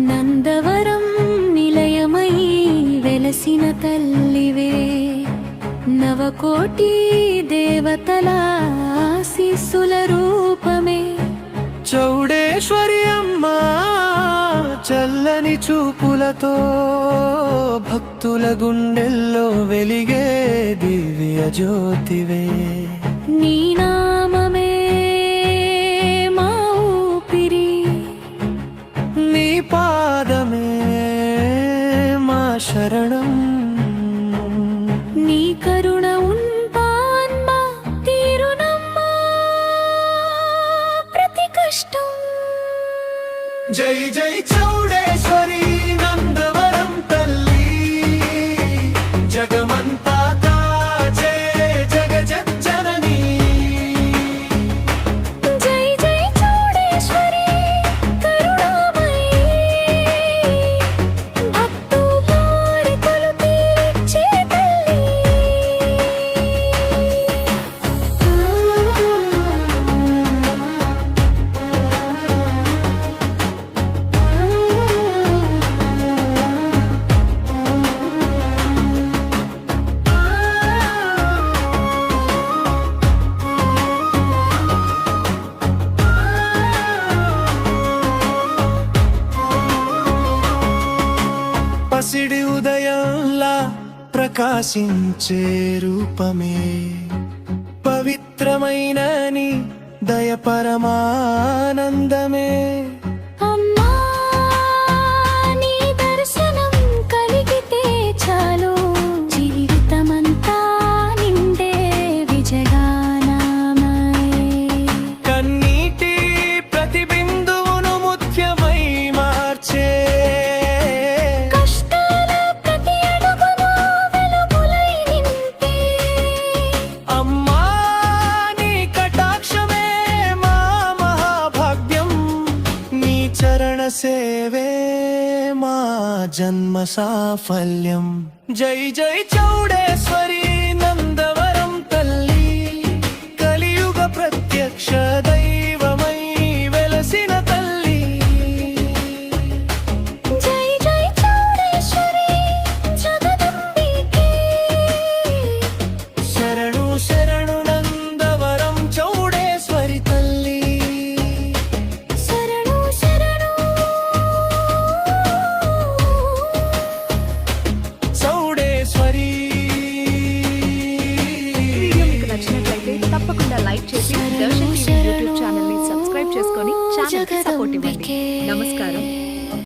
నందవరం నిలయమై వెలసిన తల్లివే, నవకోటి దేవతల ఆశీస్సుల రూపమే. చౌడేశ్వరి అమ్మా చల్లని చూపులతో భక్తుల గుండెల్లో వెలిగే దివ్య జ్యోతివే. నీ నామమే మా ఊపిరి, నీ పాదమే మా శరణం. నీ కరుణ ఉంపాన్మా తీరునమ్మా ప్రతి కష్టం. జై జై చౌడేశ్వరి నందవరం తల్లి, జగమంతా కాచే జగజ్జనని. జై జై చౌడేశ్వరి కరుణామయీ, భక్తులారి కొలుపిచ్చే తల్లి. పసిడి ఉదయంలా ప్రకాశించే రూపమే, పవిత్రమైన నీ దయ పరమానందమే. అమ్మా నీ దర్శనం కలిగితే చాలు, జీవితమంతా నిండే విజయగానమై. కన్నీటి ప్రతిబిందువును ముత్యమై మార్చే, కష్టాల ప్రతి అడుగును వెలుగులై నింపే. అమ్మా నీ కటాక్షమే మా మహాభాగ్యం. నీ చరణ సేవే మా జన్మ సాఫల్యం. జై జై చౌడేశ్వరి నందవరం తల్లి, కలియుగ ప్రత్యక్ష దైవమై వెలసిన తల్లి. జై జై చౌడేశ్వరి జగదంబికే, శరణు శరణు నందవరం చౌడేశ్వరి తల్లి. శరణు శరణు చౌడేశ్వరి. వీడియో మీకు నచ్చినట్లయితే తప్పకుండా లైక్ చేసి దర్శన్ టీవీ యూట్యూబ్ ఛానల్ ని సబ్స్క్రైబ్ చేసుకొని ఛానల్ కి సపోర్ట్ ఇవ్వండి. నమస్కారం.